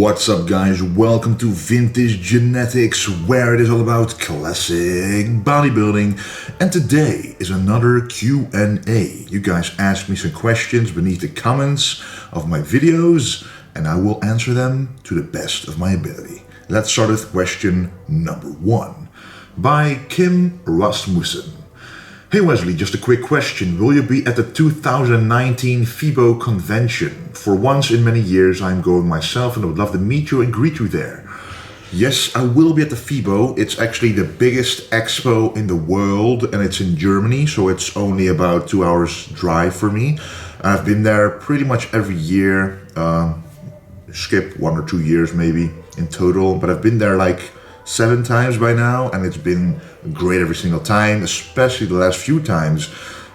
What's up guys, welcome to Vintage Genetics, where it is all about classic bodybuilding. And today is another Q&A. You guys asked me some questions beneath the comments of my videos, and I will answer them to the best of my ability. Let's start with question number 1 by Kim Rasmussen. Hey Wesley, just a quick question. Will you be at the 2019 FIBO convention? For once in many years I'm going myself and I would love to meet you and greet you there. Yes, I will be at the FIBO. It's actually the biggest expo in the world and it's in Germany, so it's only about 2 hours drive for me. I've been there pretty much every year, skip 1 or 2 years maybe in total, but I've been there like 7 times by now, and it's been great every single time, especially the last few times,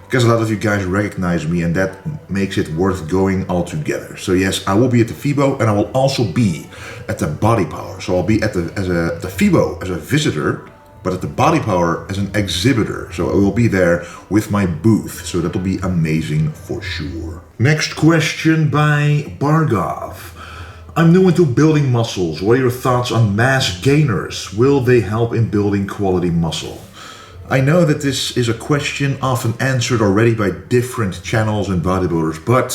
because a lot of you guys recognize me and that makes it worth going all together. So yes, I will be at the FIBO, and I will also be at the Body Power. So I'll be at the FIBO as a visitor, but at the Body Power as an exhibitor. So I will be there with my booth, so that'll be amazing for sure. Next question by Bargov. I'm new into building muscles. What are your thoughts on mass gainers? Will they help in building quality muscle? I know that this is a question often answered already by different channels and bodybuilders, but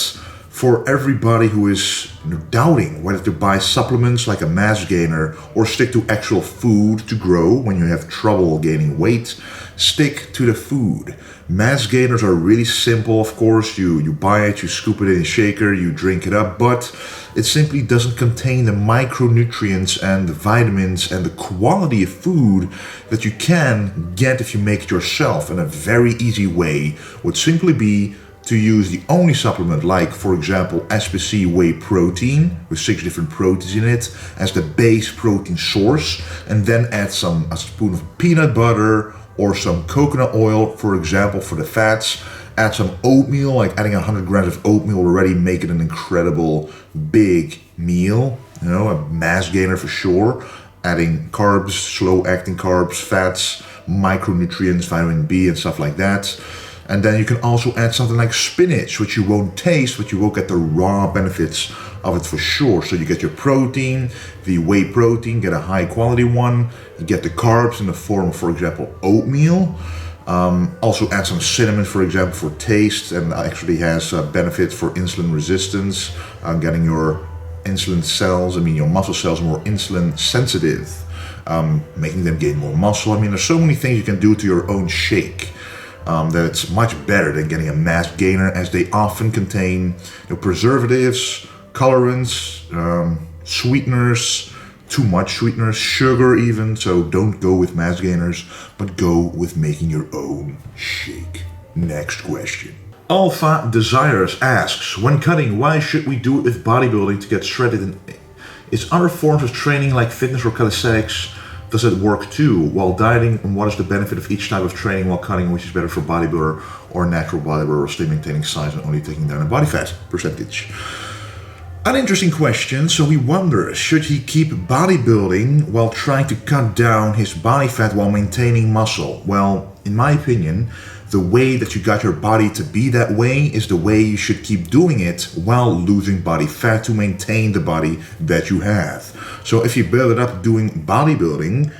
for everybody who is doubting whether to buy supplements like a mass gainer or stick to actual food to grow when you have trouble gaining weight, stick to the food. Mass gainers are really simple, of course. You buy it, you scoop it in a shaker, you drink it up, but it simply doesn't contain the micronutrients and the vitamins and the quality of food that you can get if you make it yourself. And a very easy way would simply be to use the only supplement, like for example SPC whey protein with 6 different proteins in it as the base protein source, and then add a spoon of peanut butter or some coconut oil, for example, for the fats. Add some oatmeal, like adding 100 grams of oatmeal will already make it an incredible big meal, you know, a mass gainer for sure. Adding carbs, slow acting carbs, fats, micronutrients, vitamin B and stuff like that. And then you can also add something like spinach, which you won't taste, but you will get the raw benefits of it for sure. So you get your protein, the whey protein, get a high quality one. You get the carbs in the form of, for example, oatmeal. Also add some cinnamon, for example, for taste, and actually has benefits for insulin resistance, getting your insulin cells, your muscle cells more insulin sensitive, making them gain more muscle. There's so many things you can do to your own shake. That it's much better than getting a mass gainer, as they often contain preservatives, colorants, sweeteners, too much sweeteners, sugar even. So don't go with mass gainers, but go with making your own shake. Next question. Alpha Desires asks, when cutting, why should we do it with bodybuilding to get shredded? Is other forms of training like fitness or calisthenics, does it work too? While dieting, and what is the benefit of each type of training while cutting, which is better for bodybuilder or natural bodybuilder, or still maintaining size and only taking down a body fat percentage? An interesting question. So we wonder, should he keep bodybuilding while trying to cut down his body fat while maintaining muscle? Well, in my opinion, the way that you got your body to be that way is the way you should keep doing it while losing body fat to maintain the body that you have. So if you build it up doing bodybuilding,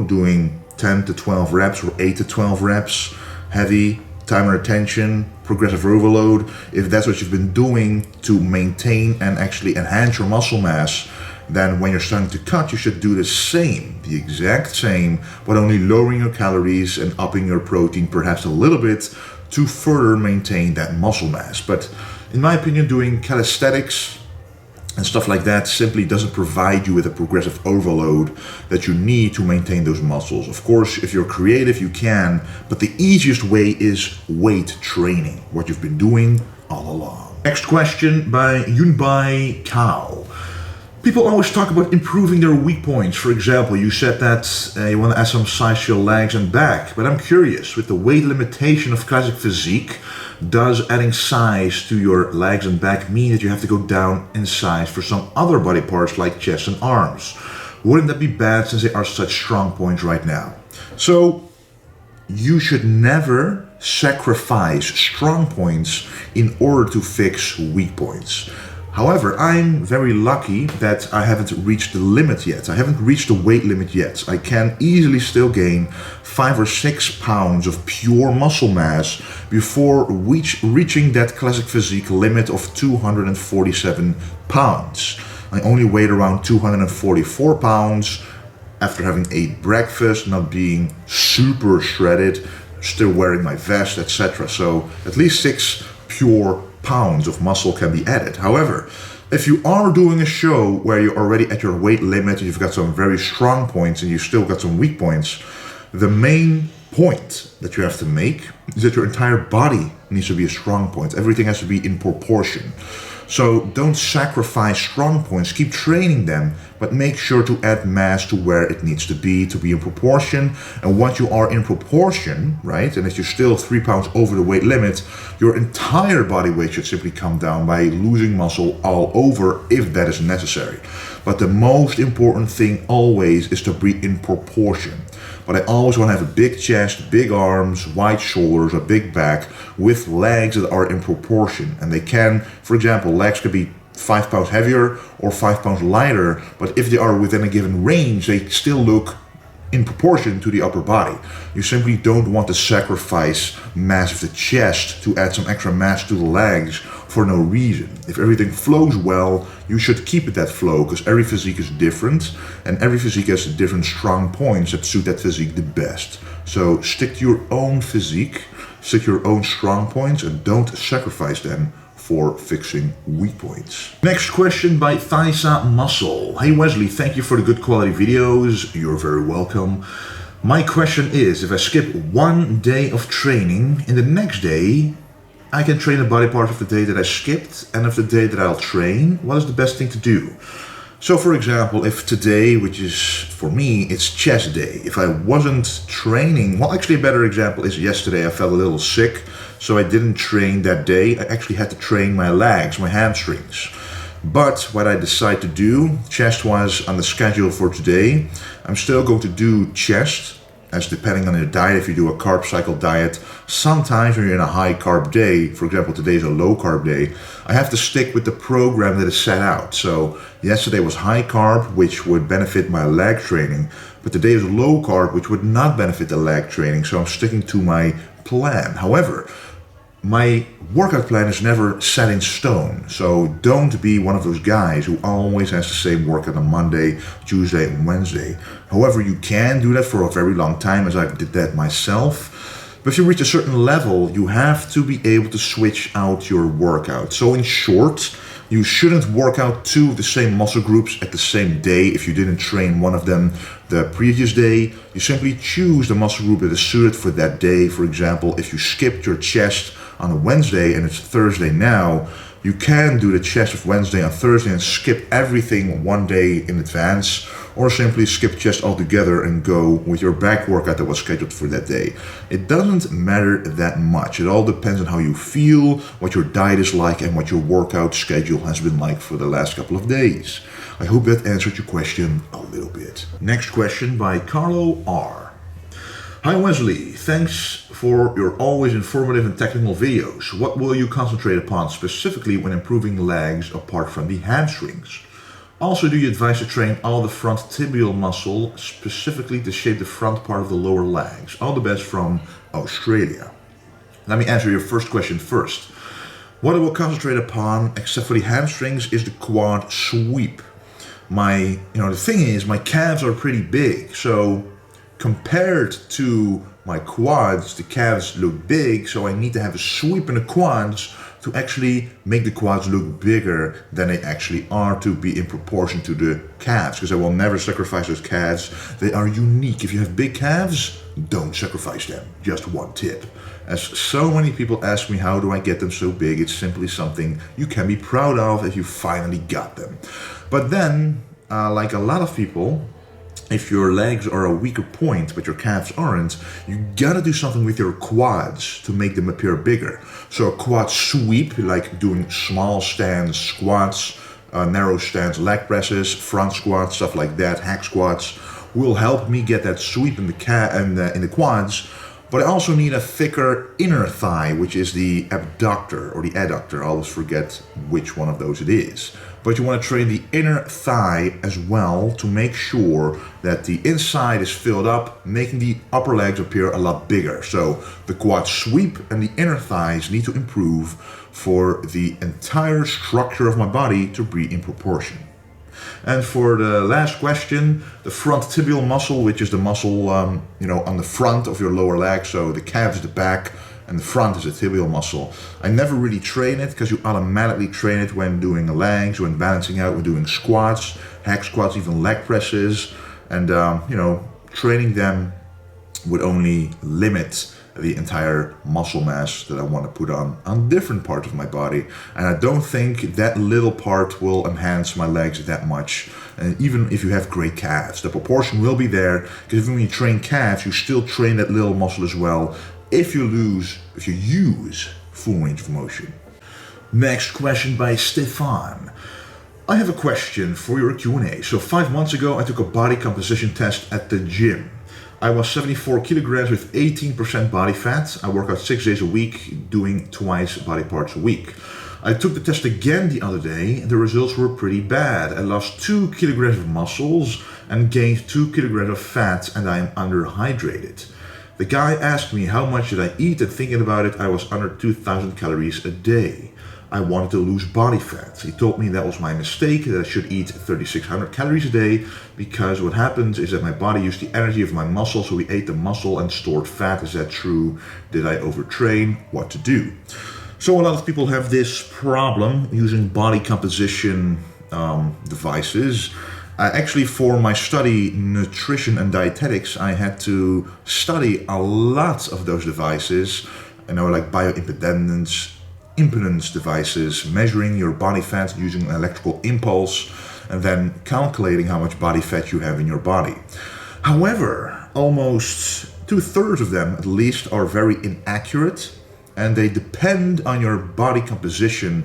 doing 10 to 12 reps or 8 to 12 reps, heavy, time and attention, progressive overload, if that's what you've been doing to maintain and actually enhance your muscle mass, then when you're starting to cut, you should do the exact same, but only lowering your calories and upping your protein perhaps a little bit to further maintain that muscle mass. But in my opinion, doing calisthenics and stuff like that simply doesn't provide you with a progressive overload that you need to maintain those muscles. Of course, if you're creative, you can, but the easiest way is weight training, what you've been doing all along. Next question by Yunbai Kao. People always talk about improving their weak points. For example, you said that you want to add some size to your legs and back, but I'm curious, with the weight limitation of classic physique, does adding size to your legs and back mean that you have to go down in size for some other body parts like chest and arms? Wouldn't that be bad since they are such strong points right now? So you should never sacrifice strong points in order to fix weak points. However, I'm very lucky that I haven't reached the limit yet. I haven't reached the weight limit yet. I can easily still gain 5 or 6 pounds of pure muscle mass before reaching that classic physique limit of 247 pounds. I only weighed around 244 pounds after having ate breakfast, not being super shredded, still wearing my vest, etc. So at least 6 pure pounds of muscle can be added. However, if you are doing a show where you're already at your weight limit and you've got some very strong points and you still got some weak points, the main point that you have to make is that your entire body needs to be a strong point. Everything has to be in proportion. So don't sacrifice strong points, keep training them, but make sure to add mass to where it needs to be in proportion. And once you are in proportion, right, and if you're still 3 pounds over the weight limit, your entire body weight should simply come down by losing muscle all over if that is necessary. But the most important thing always is to be in proportion. But I always want to have a big chest, big arms, wide shoulders, a big back with legs that are in proportion. And they can, for example, legs could be 5 pounds heavier or 5 pounds lighter, but if they are within a given range, they still look in proportion to the upper body. You simply don't want to sacrifice mass of the chest to add some extra mass to the legs for no reason. If everything flows well, you should keep it that flow, because every physique is different and every physique has different strong points that suit that physique the best. So stick to your own physique, stick to your own strong points, and don't sacrifice them for fixing weak points. Next question by Thaisa Muscle. Hey Wesley, thank you for the good quality videos. You're very welcome. My question is, if I skip 1 day of training, in the next day I can train a body part of the day that I skipped and of the day that I'll train, what is the best thing to do? So for example, if today, which is for me, it's chest day, if I wasn't training, well actually a better example is yesterday I felt a little sick, so I didn't train that day. I actually had to train my legs, my hamstrings. But what I decided to do, chest was on the schedule for today. I'm still going to do chest, as depending on your diet, if you do a carb cycle diet, sometimes when you're in a high carb day, for example, today is a low carb day, I have to stick with the program that is set out. So yesterday was high carb, which would benefit my leg training, but today is low carb, which would not benefit the leg training. So I'm sticking to my plan. However, my workout plan is never set in stone, so don't be one of those guys who always has the same workout on Monday, Tuesday, and Wednesday. However, you can do that for a very long time, as I did that myself. But if you reach a certain level, you have to be able to switch out your workout. So in short, you shouldn't work out 2 of the same muscle groups at the same day if you didn't train one of them the previous day. You simply choose the muscle group that is suited for that day. For example, if you skipped your chest on a Wednesday and it's Thursday now, you can do the chest of Wednesday on Thursday and skip everything 1 day in advance, or simply skip chest altogether and go with your back workout that was scheduled for that day. It doesn't matter that much. It all depends on how you feel, what your diet is like, and what your workout schedule has been like for the last couple of days. I hope that answered your question a little bit. Next question by Carlo R. Hi Wesley, thanks for your always informative and technical videos. What will you concentrate upon specifically when improving legs apart from the hamstrings? Also, do you advise to train all the front tibial muscle specifically to shape the front part of the lower legs? All the best from Australia. Let me answer your first question first. What I will concentrate upon, except for the hamstrings, is the quad sweep. The thing is, my calves are pretty big, so compared to my quads, the calves look big, so I need to have a sweep in the quads to actually make the quads look bigger than they actually are, to be in proportion to the calves, because I will never sacrifice those calves. They are unique. If you have big calves, don't sacrifice them. Just one tip. As so many people ask me, how do I get them so big? It's simply something you can be proud of if you finally got them. But then, like a lot of people, if your legs are a weaker point, but your calves aren't, you gotta do something with your quads to make them appear bigger. So a quad sweep, like doing small stance squats, narrow stance leg presses, front squats, stuff like that, hack squats, will help me get that sweep in the quads. But I also need a thicker inner thigh, which is the abductor or the adductor. I always forget which one of those it is. But you want to train the inner thigh as well to make sure that the inside is filled up, making the upper legs appear a lot bigger. So the quad sweep and the inner thighs need to improve for the entire structure of my body to be in proportion. And for the last question, the front tibial muscle, which is the muscle on the front of your lower leg. So the calf is the back and the front is the tibial muscle. I never really train it because you automatically train it when doing legs, when balancing out, when doing squats, hack squats, even leg presses. And, training them would only limit the entire muscle mass that I want to put on different parts of my body. And I don't think that little part will enhance my legs that much. And even if you have great calves, the proportion will be there, because when you train calves, you still train that little muscle as well if you use full range of motion. Next question by Stefan. I have a question for your Q&A. So 5 months ago, I took a body composition test at the gym. I was 74 kilograms with 18% body fat. I work out 6 days a week, doing twice body parts a week. I took the test again the other day, and the results were pretty bad. I lost 2 kilograms of muscles and gained 2 kilograms of fat, and I am underhydrated. The guy asked me how much did I eat, and thinking about it, I was under 2,000 calories a day. I wanted to lose body fat. He told me that was my mistake, that I should eat 3,600 calories a day, because what happens is that my body used the energy of my muscle, so we ate the muscle and stored fat. Is that true? Did I overtrain? What to do? So a lot of people have this problem using body composition devices. Actually, for my study, nutrition and dietetics, I had to study a lot of those devices, like bioimpedance, impedance devices, measuring your body fat using an electrical impulse, and then calculating how much body fat you have in your body. However, almost 2/3 of them at least are very inaccurate, and they depend on your body composition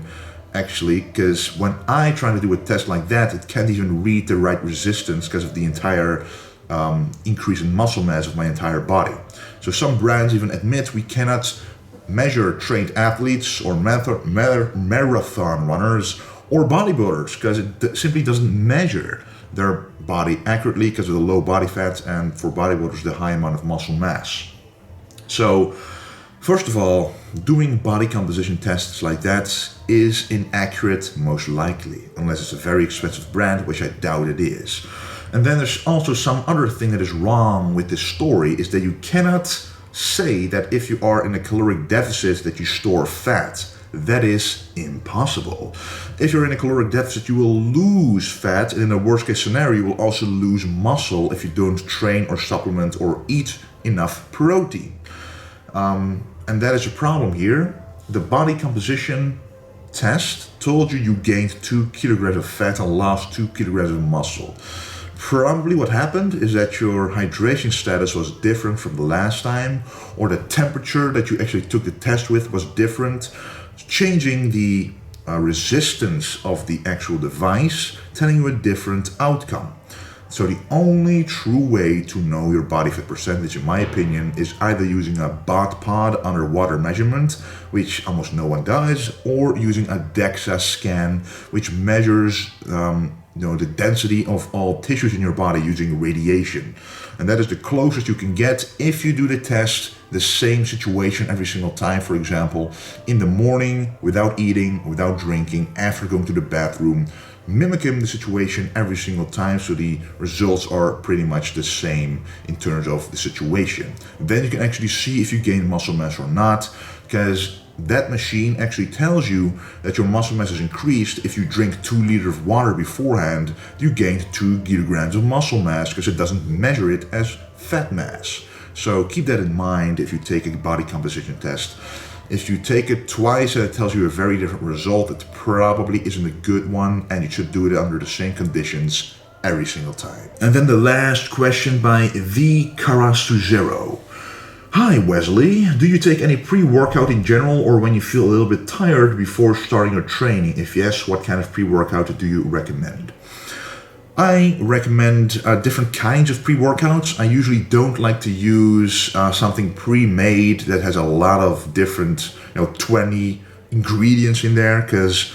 actually, because when I try to do a test like that, it can't even read the right resistance because of the entire increase in muscle mass of my entire body. So some brands even admit we cannot measure trained athletes or marathon runners or bodybuilders, because it simply doesn't measure their body accurately because of the low body fat, and for bodybuilders the high amount of muscle mass. So first of all, doing body composition tests like that is inaccurate, most likely, unless it's a very expensive brand, which I doubt it is. And then there's also some other thing that is wrong with this story, is that you cannot say that if you are in a caloric deficit that you store fat. That is impossible. If you're in a caloric deficit, you will lose fat, and in a worst case scenario, you will also lose muscle if you don't train or supplement or eat enough protein. And that is a problem here. The body composition test told you gained 2 kilograms of fat and lost 2 kilograms of muscle. Probably what happened is that your hydration status was different from the last time, or the temperature that you actually took the test with was different, changing the resistance of the actual device, telling you a different outcome. So the only true way to know your body fat percentage, in my opinion, is either using a BOD-POD underwater measurement, which almost no one does, or using a DEXA scan, which measures the density of all tissues in your body using radiation. And that is the closest you can get if you do the test, the same situation every single time. For example, in the morning, without eating, without drinking, after going to the bathroom, mimicking the situation every single time, so the results are pretty much the same in terms of the situation. Then you can actually see if you gain muscle mass or not, because that machine actually tells you that your muscle mass is increased. If you drink 2 liters of water beforehand, you gained 2 kilograms of muscle mass, because it doesn't measure it as fat mass. So keep that in mind if you take a body composition test. If you take it twice and it tells you a very different result, it probably isn't a good one, and you should do it under the same conditions every single time. And then the last question by the Karasuzero. Hi Wesley, do you take any pre-workout in general, or when you feel a little bit tired before starting your training? If yes, what kind of pre-workout do you recommend? I recommend different kinds of pre-workouts. I usually don't like to use something pre-made that has a lot of different, 20 ingredients in there, because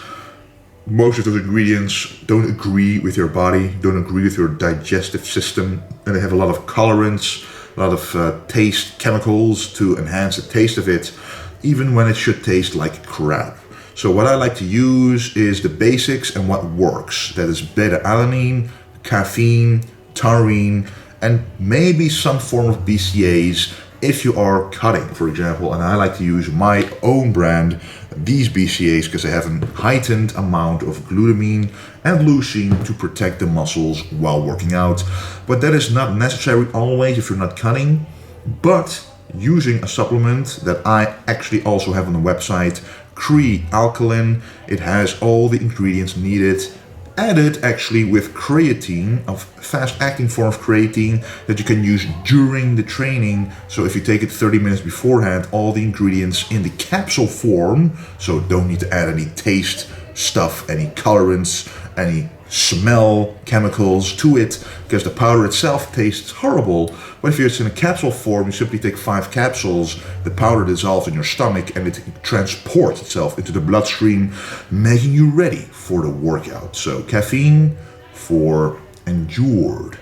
most of those ingredients don't agree with your body, don't agree with your digestive system, and they have a lot of colorants, a lot of taste chemicals to enhance the taste of it, even when it should taste like crap. So what I like to use is the basics and what works. That is beta-alanine, caffeine, taurine, and maybe some form of BCAAs if you are cutting, for example. And I like to use my own brand, these BCAAs, because they have a heightened amount of glutamine and leucine to protect the muscles while working out. But that is not necessary always if you're not cutting. But using a supplement that I actually also have on the website, Alkaline, it has all the ingredients needed, added actually with creatine, a fast-acting form of creatine that you can use during the training. So if you take it 30 minutes beforehand, all the ingredients in the capsule form, so don't need to add any taste stuff, any colorants, any smell chemicals to it, because the powder itself tastes horrible. But if it's in a capsule form, you simply take 5 capsules, the powder dissolves in your stomach and it transports itself into the bloodstream, making you ready for the workout. So caffeine for endured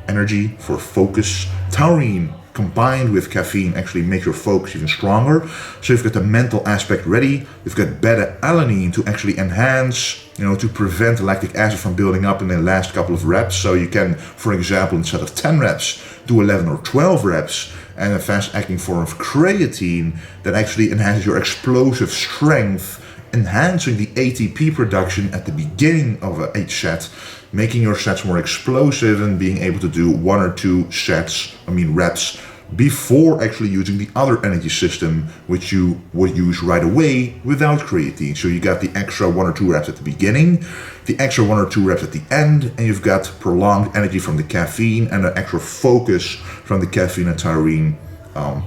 energy, for focus. Taurine combined with caffeine actually makes your focus even stronger. So you've got the mental aspect ready. You've got beta-alanine to actually enhance, to prevent lactic acid from building up in the last couple of reps. So you can, for example, instead of 10 reps, do 11 or 12 reps. And a fast-acting form of creatine that actually enhances your explosive strength, enhancing the ATP production at the beginning of each set, making your sets more explosive and being able to do 1 or 2 reps before actually using the other energy system, which you would use right away without creatine. So you got the extra 1 or 2 reps at the beginning, the extra 1 or 2 reps at the end, and you've got prolonged energy from the caffeine and an extra focus from the caffeine and taurine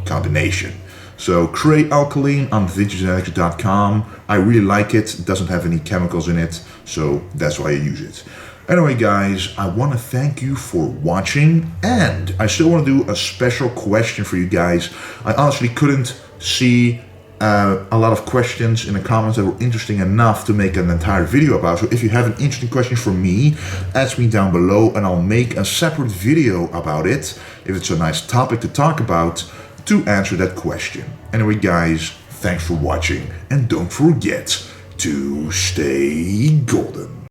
combination. So Alkaline on vintagegenetics.com. I really like it. It doesn't have any chemicals in it, so that's why I use it. Anyway, guys, I want to thank you for watching, and I still want to do a special question for you guys. I honestly couldn't see a lot of questions in the comments that were interesting enough to make an entire video about. So if you have an interesting question for me, ask me down below and I'll make a separate video about it, if it's a nice topic to talk about, to answer that question. Anyway, guys, thanks for watching, and don't forget to stay golden.